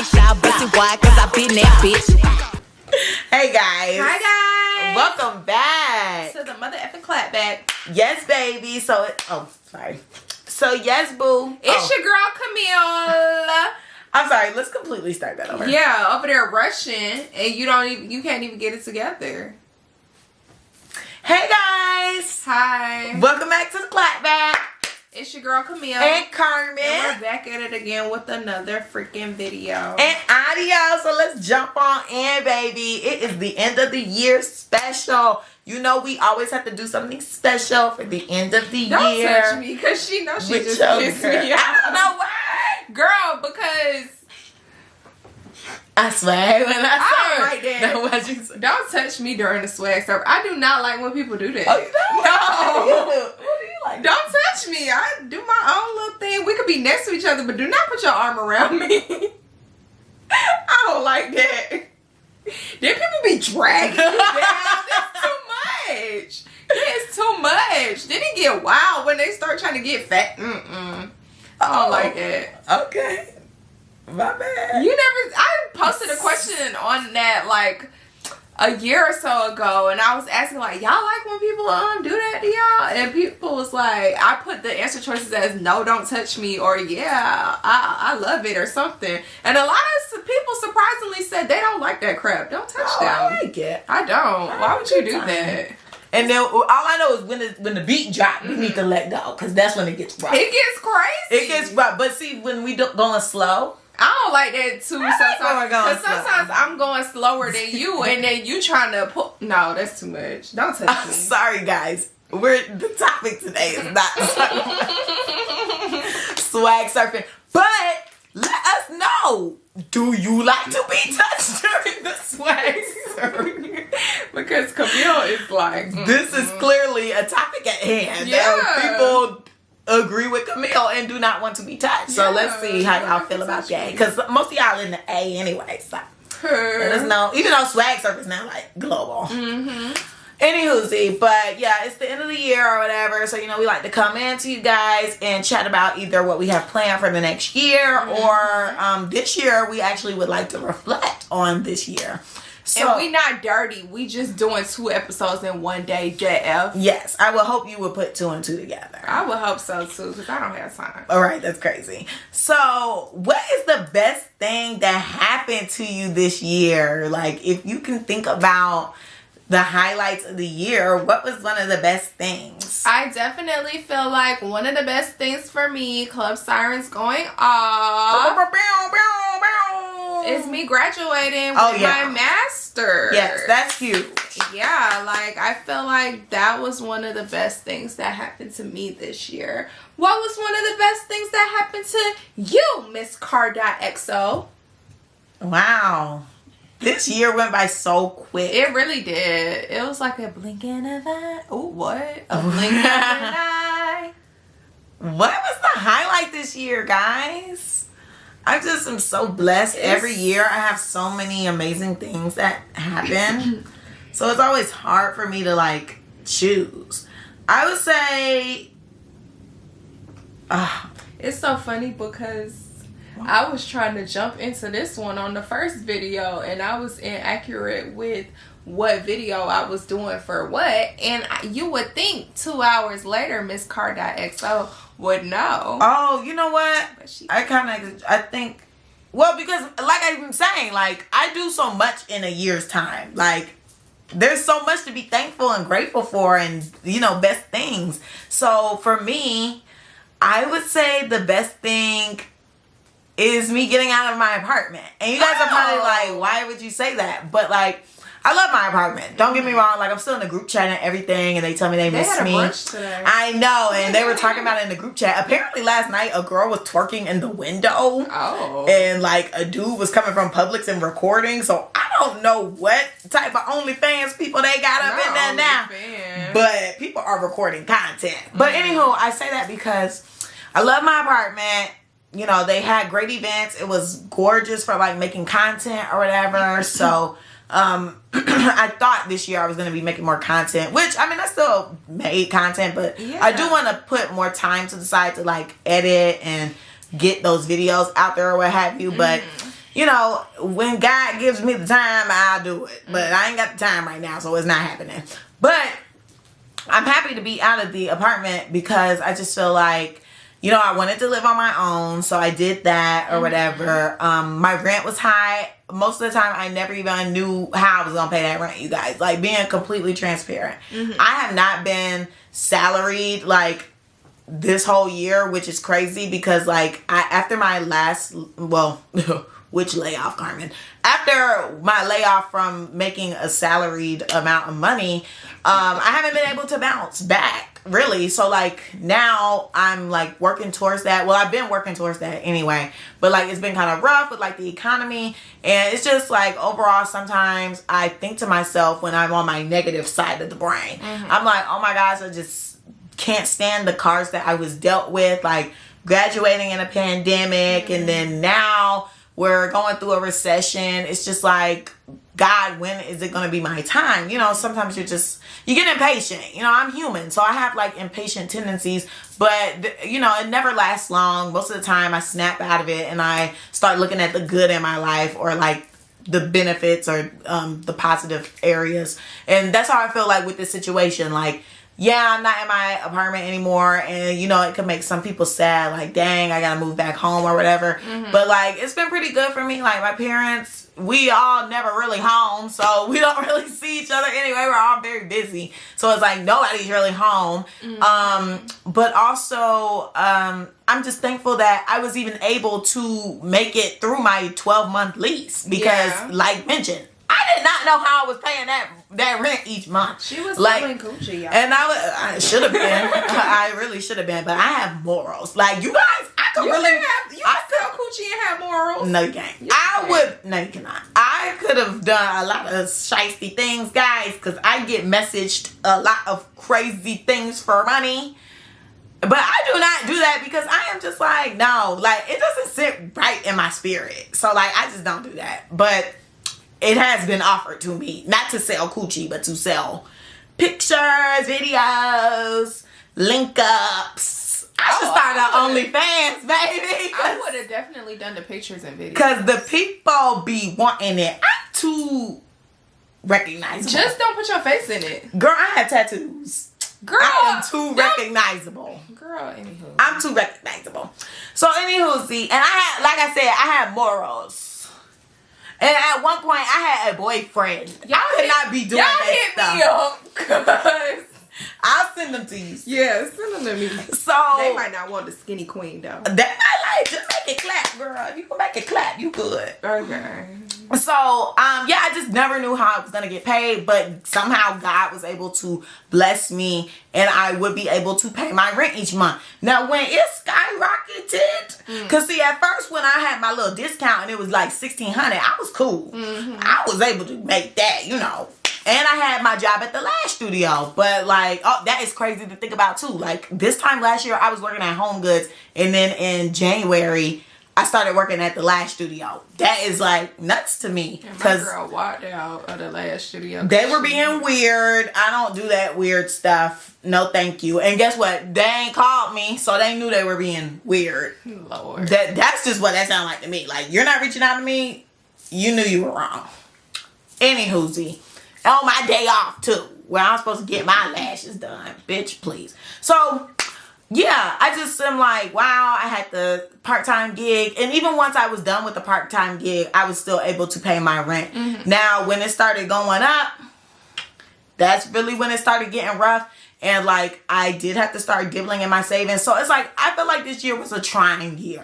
bitch. Y'all bustin' why? Cause I been that bitch. Hey guys. Hi guys. Welcome back to the mother effing clapback. Yes, baby. So yes, boo. It's your girl Camille. I'm sorry. Let's completely start that over. Yeah, over there rushing, and you can't even get it together. Hey guys. Hi. Welcome back to the Clapback. It's your girl Camille and Carmen. And we're back at it again with another freaking video and audio. So let's jump on in, baby. It is the end of the year special. You know we always have to do something special for the end of the year. Don't touch me, because she knows she just pissed me off. I don't know why. Girl, because I swear when I don't like that. No, what you say? Don't touch me during the swag serve. I do not like when people do that. Oh, you don't? No. What do you like? Don't touch me. I do my own little thing. We could be next to each other, but do not put your arm around me. I don't like that. Then people be dragging you down. That's too much. It's too much. Then it get wild when they start trying to get fat. I don't like that. Okay. My bad. I posted a question on that like a year or so ago, and I was asking like, y'all like when people do that to y'all? And people was like, I put the answer choices as no, don't touch me, or yeah, I love it, or something. And a lot of people surprisingly said they don't like that crap. Don't touch them. I like it. I don't. Why would you do that? And then all I know is when the beat drop, we need to let go, because that's when it gets rough. It gets crazy. It gets rough. But see, when we going slow, I don't like that too. Because sometimes I'm going slower than you, and then you trying to pull. No, that's too much. Don't touch me. Sorry, guys. The topic today is not swag surfing. But let us know. Do you like to be touched during the swag surfing? Because Camille is like, this is clearly a topic at hand. Yeah. People agree with Camille and do not want to be touched. So let's see how y'all feel about that. Because most of y'all in the A anyway. So let us know. Even though swag surf is now like global. Anywho, but yeah, it's the end of the year or whatever. So, we like to come in to you guys and chat about either what we have planned for the next year or this year we actually would like to reflect on this year. So, and we not dirty. We just doing 2 episodes in one day, JF. Yes, I would hope you would put 2 and 2 together. I would hope so too, because I don't have time. All right, that's crazy. So, what is the best thing that happened to you this year? Like, if you can think about the highlights of the year, what was one of the best things? I definitely feel like one of the best things for me, Club Sirens going off, is me graduating with my master. Yes, that's huge. Yeah, like I feel like that was one of the best things that happened to me this year. What was one of the best things that happened to you, Miss car.xo? Wow. This year went by so quick. It really did. It was like a blinking of an eye. Oh, what? A blinking of an eye. What was the highlight this year, guys? I just am so blessed. Every year I have so many amazing things that happen. So it's always hard for me to like choose. I would say it's so funny because I was trying to jump into this one on the first video, and I was inaccurate with what video I was doing for what. And you would think 2 hours later, Miss car.xo would know. Oh, you know what? I think, well, because like I've been saying, like I do so much in a year's time. Like there's so much to be thankful and grateful for, and best things. So for me, I would say the best thing is me getting out of my apartment. And you guys are probably like, why would you say that? But like, I love my apartment. Don't get me wrong. Like, I'm still in the group chat and everything, and they tell me they miss me. Today. I know, and they were talking about it in the group chat. Apparently, last night a girl was twerking in the window. Oh. And like a dude was coming from Publix and recording. So I don't know what type of OnlyFans people they got up in there now. But people are recording content. But anywho, I say that because I love my apartment. They had great events. It was gorgeous for like making content or whatever. So I thought this year I was going to be making more content, which I still made content, but I do want to put more time to the side to like edit and get those videos out there or what have you. But you know, when God gives me the time, I'll do it. But I ain't got the time right now, so it's not happening. But I'm happy to be out of the apartment because I just feel like, you know, I wanted to live on my own, so I did that or whatever. My rent was high. Most of the time, I never even knew how I was going to pay that rent, you guys. Like, being completely transparent. I have not been salaried, like, this whole year, which is crazy because, like, after my last, well, which layoff, Carmen? After my layoff from making a salaried amount of money, I haven't been able to bounce back, really. So, like, now I'm, like, working towards that. Well, I've been working towards that anyway. But, like, it's been kind of rough with, like, the economy. And it's just, like, overall, sometimes I think to myself when I'm on my negative side of the brain. I'm like, oh, my gosh, I just can't stand the cards that I was dealt with. Like, graduating in a pandemic. And then now we're going through a recession. It's just like, God, when is it going to be my time? You know, sometimes you get impatient. You know, I'm human, so I have like impatient tendencies, but you know, it never lasts long. Most of the time I snap out of it and I start looking at the good in my life or like the benefits or the positive areas. And that's how I feel like with this situation. Like, yeah, I'm not in my apartment anymore, and you know, it could make some people sad, like, dang, I gotta move back home or whatever. But like, it's been pretty good for me. Like, my parents, we all never really home, so we don't really see each other anyway. We're all very busy, so it's like nobody's really home. But also, I'm just thankful that I was even able to make it through my 12-month lease because, like mentioned, I did not know how I was paying that rent each month. She was like, selling Gucci, y'all. And I should have been. I really should have been, but I have morals. Like, you guys, I could You really can sell Gucci and have morals. No, you can't. No, you cannot. I could have done a lot of shiesty things, guys, because I get messaged a lot of crazy things for money. But I do not do that because I am just like, no, like, it doesn't sit right in my spirit. So, like, I just don't do that. But it has been offered to me, not to sell coochie, but to sell pictures, videos, link ups. I should start an OnlyFans, baby. I would have definitely done the pictures and videos. Because the people be wanting it. I'm too recognizable. Just don't put your face in it. Girl, I have tattoos. Girl, I am too recognizable. Girl, anywho. I'm too recognizable. So, anywho, see, and I had, like I said, I have morals. And at one point, I had a boyfriend. I could not be doing that stuff. Y'all hit me up, cause I'll send them to you. yeah, send them to me. So They might not want the skinny queen though. They might like just make it clap, girl. If you can make it clap, you good. Okay. So yeah, I just never knew how I was gonna get paid, but somehow God was able to bless me, and I would be able to pay my rent each month. Now, when it skyrocketed, cause see, at first when I had my little discount and it was like $1,600, I was cool. I was able to make that, you know. And I had my job at the lash studio. But like, oh, that is crazy to think about too. Like, this time last year, I was working at Home Goods. And then in January, I started working at the lash studio. That is like nuts to me. My girl walked out of the lash studio. They were being weird. I don't do that weird stuff. No, thank you. And guess what? They ain't called me, so they knew they were being weird. Lord. That's just what that sounded like to me. Like, you're not reaching out to me. You knew you were wrong. Anywho, on my day off too, where I'm supposed to get my lashes done. Bitch, please. So, yeah, I just am like, wow, I had the part-time gig. And even once I was done with the part-time gig, I was still able to pay my rent. Now, when it started going up, that's really when it started getting rough. And, like, I did have to start dibbling in my savings. So, it's like, I feel like this year was a trying year.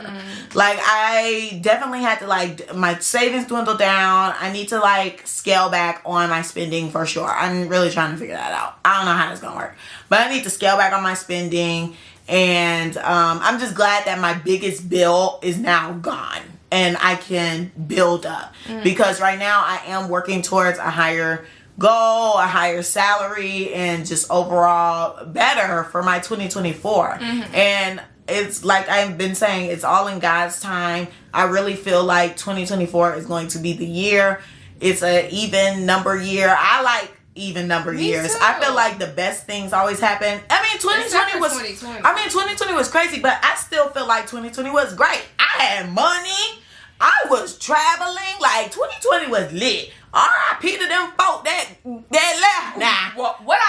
Like, I definitely had to, like, my savings dwindle down. I need to, like, scale back on my spending for sure. I'm really trying to figure that out. I don't know how that's going to work. But I need to scale back on my spending. And I'm just glad that my biggest bill is now gone. And I can build up. Because right now, I am working towards a higher goal, a higher salary, and just overall better for my 2024. And it's like I've been saying, it's all in God's time. I really feel like 2024 is going to be the year. It's a even number year. I like even number years. Too. I feel like the best things always happen. I mean, 2020 was 2020. I mean, 2020 was crazy, but I still feel like 2020 was great. I had money. I was traveling. Like 2020 was lit. R.I.P. to them folk that left now.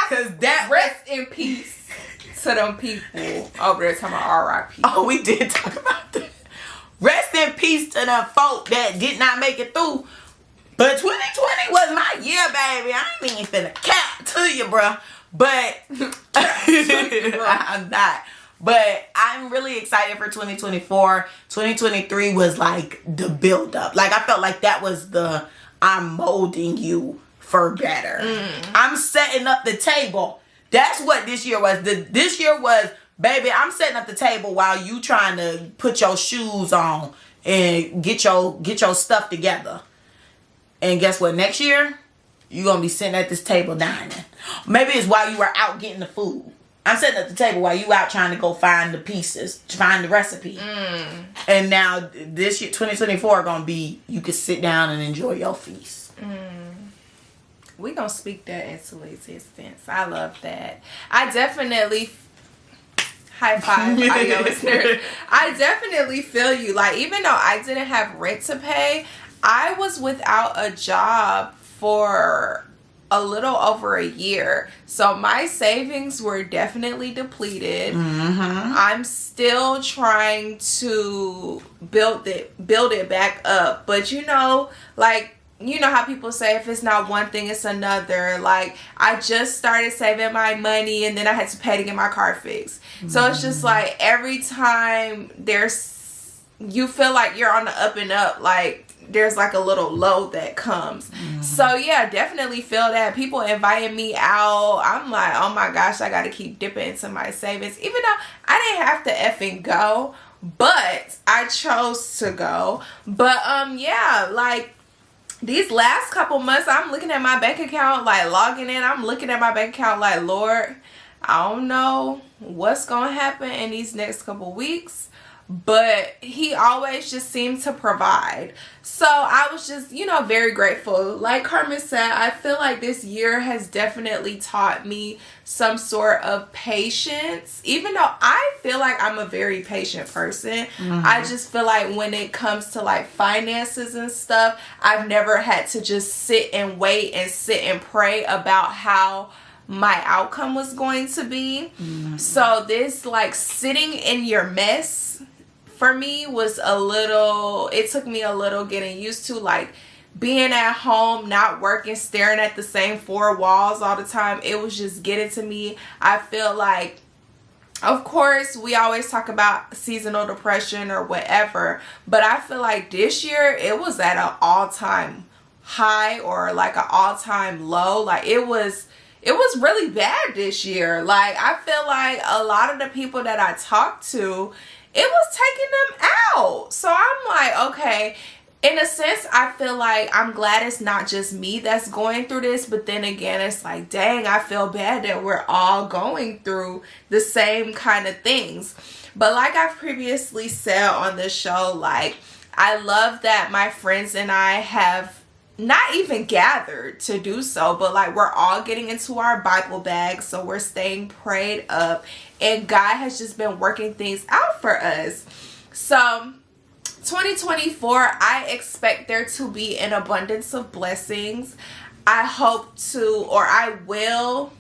Cause that rest in peace to them people over there talking about R.I.P. Oh, we did talk about that. Rest in peace to them folk that did not make it through. But 2020 was my year, baby. I ain't even finna cap to you, bruh. But I'm not. But I'm really excited for 2024. 2023 was like the build up. Like I felt like that was the I'm molding you for better. I'm setting up the table. That's what this year was. This year was, baby, I'm setting up the table while you trying to put your shoes on and get your stuff together. And guess what? Next year, you're going to be sitting at this table dining. Maybe it's while you were out getting the food. I'm sitting at the table while you out trying to go find the pieces, find the recipe. And now this year, 2024, going to be, you can sit down and enjoy your feast. We going to speak that into existence. I love that. I definitely... High five, audio listeners. I definitely feel you. Like, even though I didn't have rent to pay, I was without a job for a little over a year. So my savings were definitely depleted. I'm still trying to build it back up. But you know, like, you know how people say if it's not one thing, it's another. Like, I just started saving my money and then I had to pay to get my car fixed. So it's just like every time you feel like you're on the up and up, like there's like a little low that comes. So yeah, definitely feel that. People inviting me out, I'm like, oh my gosh, I gotta keep dipping into my savings. Even though I didn't have to effing go, but I chose to go. But yeah, like these last couple months, I'm looking at my bank account, like logging in, I'm looking at my bank account like, Lord, I don't know what's gonna happen in these next couple weeks, but he always just seemed to provide. So I was just, you know, very grateful. Like Carmen said, I feel like this year has definitely taught me some sort of patience, even though I feel like I'm a very patient person. I just feel like when it comes to like finances and stuff, I've never had to just sit and wait and sit and pray about how my outcome was going to be. So this like sitting in your mess for me was it took me a little getting used to, like being at home, not working, staring at the same four walls all the time. It was just getting to me. I feel like, of course, we always talk about seasonal depression or whatever, but I feel like this year it was at an all-time high or like an all-time low. Like it was really bad this year. Like I feel like a lot of the people that I talked to, it was taking them out. So I'm like, okay, in a sense, I feel like I'm glad it's not just me that's going through this. But then again, it's like, dang, I feel bad that we're all going through the same kind of things. But like I've previously said on this show, like I love that my friends and I have not even gathered to do so, but like we're all getting into our Bible bags, so we're staying prayed up, and God has just been working things out for us. So 2024, I expect there to be an abundance of blessings. I will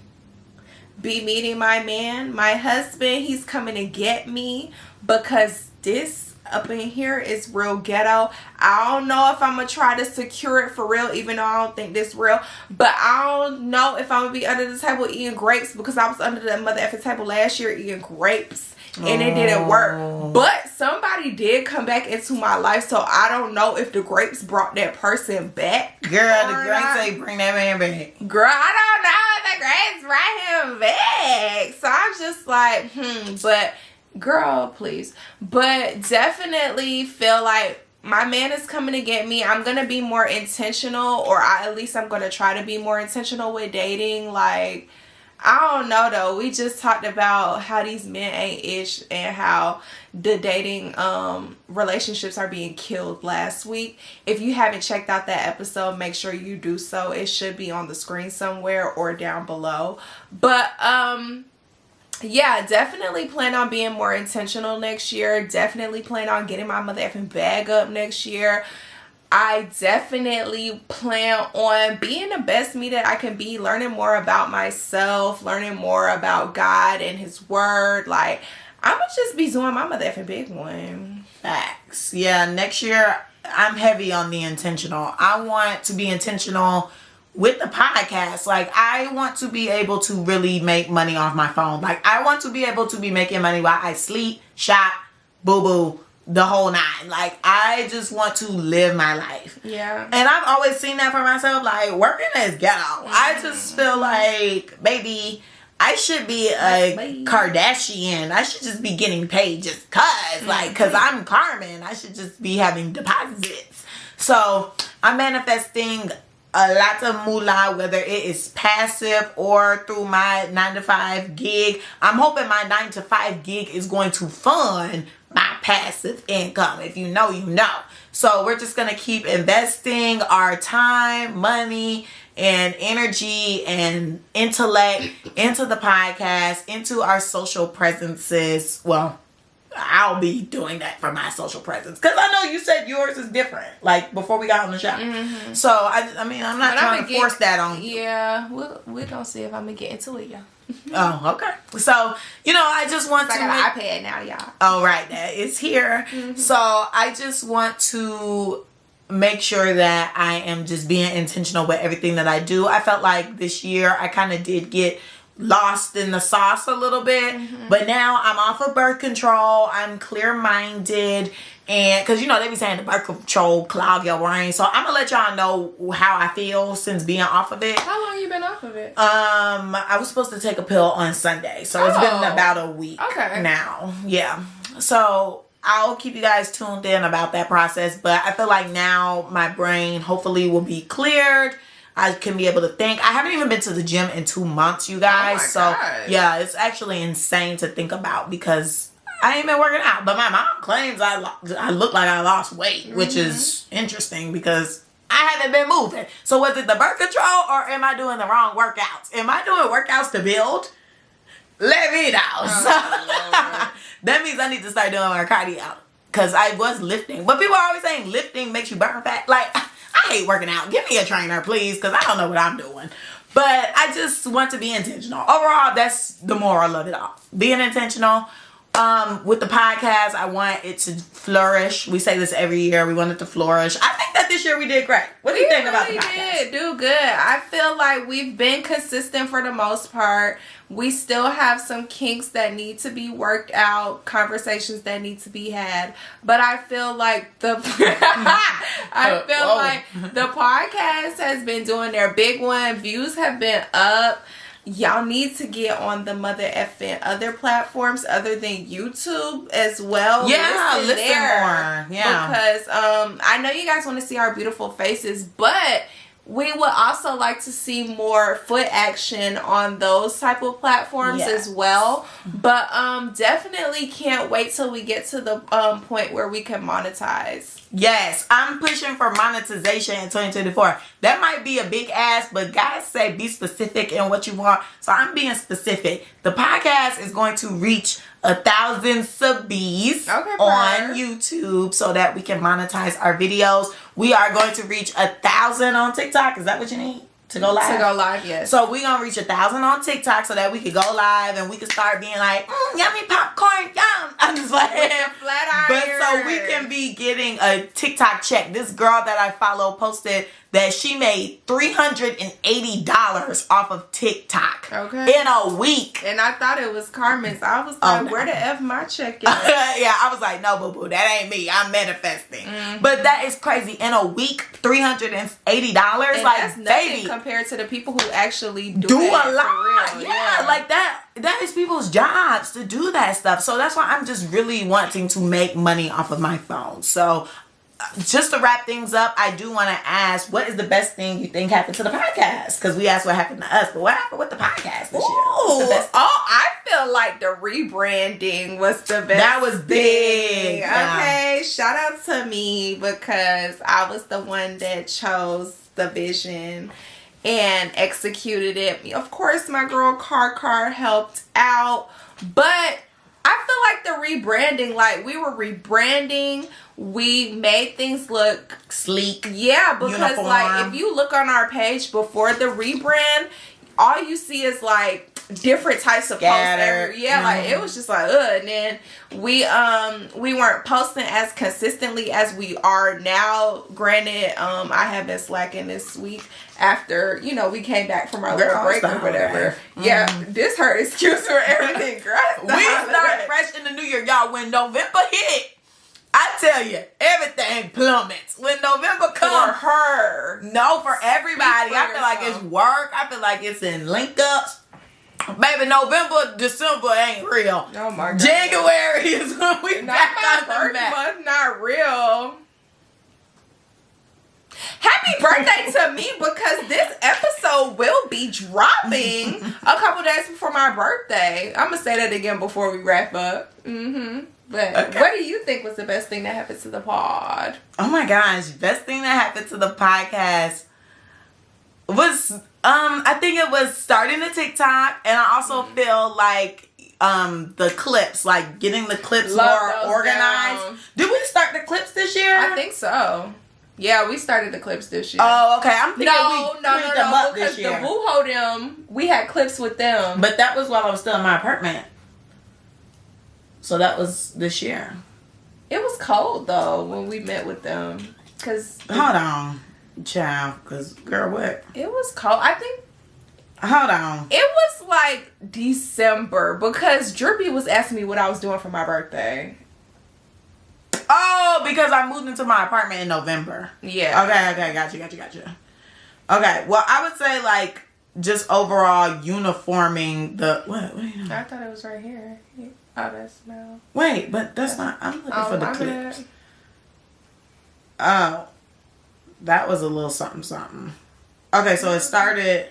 be meeting my man, my husband. He's coming to get me because this up in here is real ghetto. I don't know if I'm gonna try to secure it for real, even though I don't think this real. But I don't know if I'm gonna be under the table eating grapes, because I was under the mother effing table last year eating grapes and it didn't work. But somebody did come back into my life, so I don't know if the grapes brought that person back. Girl, the grapes say bring that man back. Girl, I don't know if the grapes brought him back. So I'm just like, but girl, please. But definitely feel like my man is coming to get me. I'm gonna be more intentional, or at least I'm gonna try to be more intentional with dating. Like, I don't know though. We just talked about how these men ain't ish and how the dating relationships are being killed last week. If you haven't checked out that episode, make sure you do so. It should be on the screen somewhere or down below. But yeah, definitely plan on being more intentional next year. Definitely plan on getting my mother effing bag up next year. I definitely plan on being the best me that I can be, learning more about myself, learning more about God and His Word. Like, I'm going to just be doing my mother effing big one. Facts. Yeah, next year, I'm heavy on the intentional. I want to be intentional with the podcast. Like, I want to be able to really make money off my phone. Like, I want to be able to be making money while I sleep, shop, boo-boo, the whole nine. Like, I just want to live my life. Yeah. And I've always seen that for myself. Like, working is ghetto. I just feel like, baby, I should be a Kardashian. I should just be getting paid just cause. Like, cause I'm Carmen. I should just be having deposits. So, I'm manifesting a lot of moolah, whether it is passive or through my 9-to-5 gig. I'm hoping my 9-to-5 gig is going to fund my passive income. If you know, you know. So we're just going to keep investing our time, money, and energy and intellect into the podcast, into our social presences. Well, I'll be doing that for my social presence. Because I know you said yours is different. Like, before we got on the show. Mm-hmm. So, I mean, I'm not trying to force that on you. Yeah, we're going to see if I'm going to get into it, y'all. Oh, okay. So, you know, I just want to... I got an iPad now, y'all. Oh, right. It's here. Mm-hmm. So, I just want to make sure that I am just being intentional with everything that I do. I felt like this year I kind of did get lost in the sauce a little bit, but now I'm off of birth control. I'm clear-minded, and because you know they be saying the birth control clog your brain, so I'm gonna let y'all know how I feel since being off of it. How long you been off of it? I was supposed to take a pill on Sunday, so it's been about a week now. Yeah, so I'll keep you guys tuned in about that process, but I feel like now my brain hopefully will be cleared. I can be able to think. I haven't even been to the gym in 2 months, you guys. God. Yeah, it's actually insane to think about because I ain't been working out. But my mom claims I look like I lost weight, which is interesting because I haven't been moving. So was it the birth control or am I doing the wrong workouts? Am I doing workouts to build? Let me know. Oh, that means I need to start doing my cardio because I was lifting. But people are always saying lifting makes you burn fat. Like, I hate working out. Give me a trainer, please, because I don't know what I'm doing. But I just want to be intentional. Overall, that's the moral of it all. Being intentional. With the podcast, I want it to flourish. We say this every year. We want it to flourish. I think that this year we did great. What do you think about the podcast? We did do good. I feel like we've been consistent for the most part. We still have some kinks that need to be worked out, conversations that need to be had. But I feel like the podcast has been doing their big one. Views have been up. Y'all need to get on the mother effing other platforms other than YouTube as well. Yeah, listen there more. Yeah. Because I know you guys want to see our beautiful faces, but we would also like to see more foot action on those type of platforms as well. But definitely can't wait till we get to the point where we can monetize. Yes, I'm pushing for monetization in 2024. That might be a big ask, but guys say be specific in what you want. So I'm being specific. The podcast is going to reach 1,000 subbies on YouTube so that we can monetize our videos. We are going to reach 1,000 on TikTok. Is that what you need? To go live? To go live, yes. So we're going to reach 1,000 on TikTok so that we could go live and we can start being like, yummy popcorn, yum. I'm just like, flat iron. But so we can be getting a TikTok check. This girl that I follow posted that she made $380 off of TikTok in a week. And I thought it was Carmen's. I was like, where the F my check at? Yeah, I was like, no, boo-boo, that ain't me. I'm manifesting. But that is crazy. In a week, $380. And like, that's nothing baby, compared to the people who actually do a lot. For real. Yeah, like that is people's jobs to do that stuff. So that's why I'm just really wanting to make money off of my phone. So just to wrap things up, I do want to ask, what is the best thing you think happened to the podcast? Because we asked what happened to us, but what happened with the podcast this year? What's the best thing? I feel like the rebranding was the best. That was big. Yeah. Okay, shout out to me because I was the one that chose the vision. and executed it. Of course, my girl Car helped out, but I feel like the rebranding, like we were rebranding, we made things look sleek. Yeah, because uniform. Like if you look on our page before the rebrand, all you see is like different types of posts like it was just like and then we weren't posting as consistently as we are now. Granted, I have been slacking this week after we came back from our little break or whatever. Yeah, this her excuse for everything, girl. We started fresh in the new year, y'all. When November hit, I tell you, everything plummets. When November comes, for her, no, for everybody. I feel like it's work. I feel like it's in link ups. Baby, November, December ain't real. Oh my God. January is when we back on the map. Month, not real. Happy birthday to me, because this episode will be dropping a couple days before my birthday. I'm gonna say that again before we wrap up. But what do you think was the best thing that happened to the pod? Oh my gosh, best thing that happened to the podcast was I think it was starting the TikTok, and I also feel like the clips, like getting the clips more organized. Down. Did we start the clips this year? I think so. Yeah, we started the clips this year. Oh, okay. I'm thinking we cleaned them up this year. The Wuho them, we had clips with them. But that was while I was still in my apartment. So that was this year. It was cold though when we met with them. Hold on, child. Because girl, what? It was cold. I think. Hold on. It was like December, because Drippy was asking me what I was doing for my birthday. Oh, because I moved into my apartment in November. Yeah. Okay. Gotcha. Okay. Well, I would say like just overall uniforming the what? I thought it was right here. Oh, that's no. Wait, but that's not. I'm looking for the clips. Oh, that was a little something. Okay, so it started.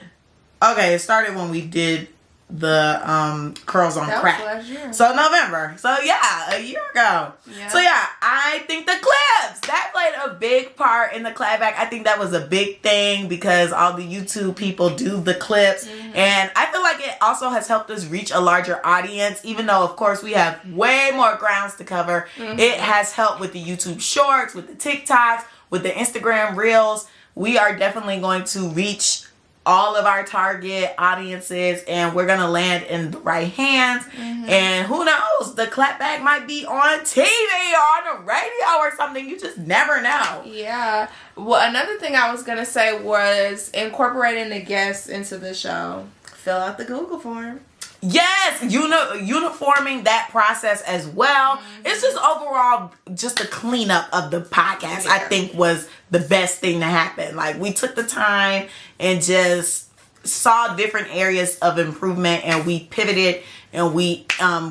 Okay, it started when we did the curls on that crack. Was last year. So November. So yeah, a year ago. Yeah. So yeah, I think the clips that played a big part in the clapback. I think that was a big thing because all the YouTube people do the clips, and I feel like it also has helped us reach a larger audience. Even though, of course, we have way more grounds to cover, it has helped with the YouTube Shorts, with the TikToks, with the Instagram Reels. We are definitely going to reach all of our target audiences, and we're gonna land in the right hands. And who knows, the clapback might be on TV or on the radio or something. You just never know. Yeah. Well, another thing I was gonna say was incorporating the guests into the show. Fill out the Google form. Yes, uniforming that process as well. It's just overall just a cleanup of the podcast. I think was the best thing to happen. Like, we took the time and just saw different areas of improvement, and we pivoted, and we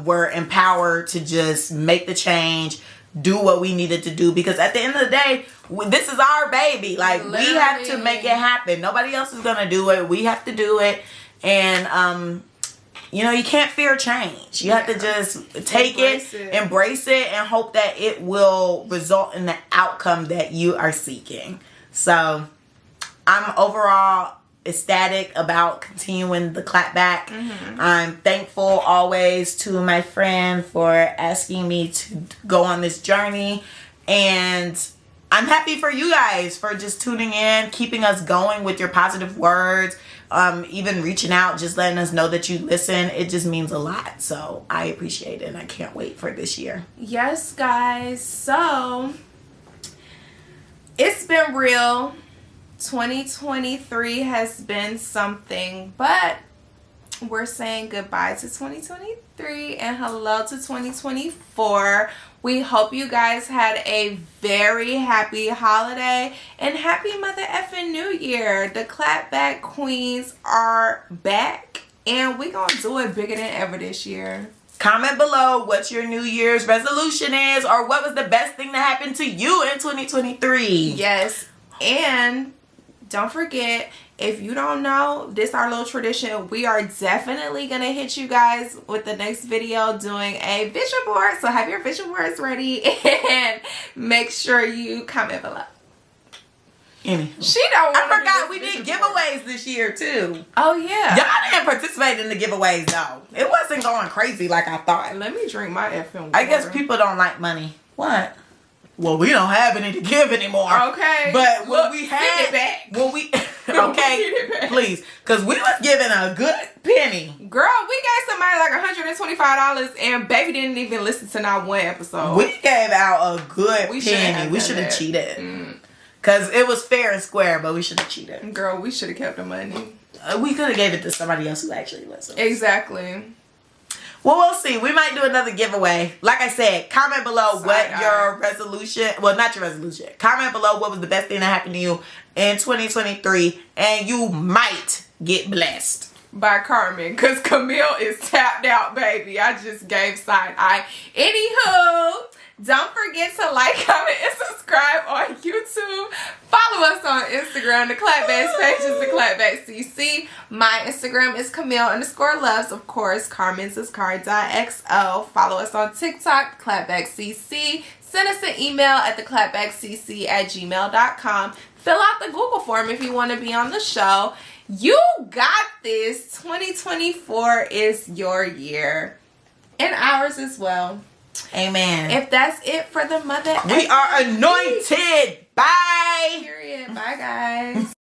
were empowered to just make the change, do what we needed to do, because at the end of the day, this is our baby. Like, we have to make it happen. Nobody else is gonna do it. We have to do it. And you can't fear change. You have to just embrace it, and hope that it will result in the outcome that you are seeking. So I'm overall ecstatic about continuing the clapback. I'm thankful always to my friend for asking me to go on this journey, and I'm happy for you guys for just tuning in, keeping us going with your positive words. Even reaching out, just letting us know that you listen. It just means a lot. So I appreciate it, and I can't wait for this year. Yes, guys. So it's been real. 2023 has been something, but we're saying goodbye to 2023 and hello to 2024. We hope you guys had a very happy holiday and happy mother effing new year. The clapback queens are back, and we gonna do it bigger than ever this year. Comment below what your New Year's resolution is, or what was the best thing that happened to you in 2023. Yes, and don't forget, if you don't know, this our little tradition. We are definitely going to hit you guys with the next video doing a vision board. So have your vision boards ready and make sure you comment below. She don't want I forgot we did giveaways this year too. Oh yeah. Y'all didn't participate in the giveaways though. It wasn't going crazy like I thought. Let me drink my FM water. I guess people don't like money. What? Well, we don't have any to give anymore. Okay. But look, when we had send it back. when we okay, please, because we was giving a good penny. Girl, we gave somebody like $125 and baby didn't even listen to not one episode. We gave out a good penny. We should have cheated. Because it was fair and square, but we should have cheated. Girl, we should have kept the money. We could have gave it to somebody else who actually listened. Exactly. Well, we'll see. We might do another giveaway. Like I said, comment below what your resolution... Well, not your resolution. Comment below what was the best thing that happened to you in 2023. And you might get blessed. By Carmen. Because Camille is tapped out, baby. I just gave side eye. Anywho... Don't forget to like, comment, and subscribe on YouTube. Follow us on Instagram. The Clapback page is theclapbackcc. My Instagram is Camille_loves. Of course, Carmen's is car.xo. Follow us on TikTok, clapbackcc. Send us an email at theclapbackcc@gmail.com. Fill out the Google form if you want to be on the show. You got this. 2024 is your year. And ours as well. Amen. If that's it for the mother, we are anointed. Bye. Period. Bye, guys.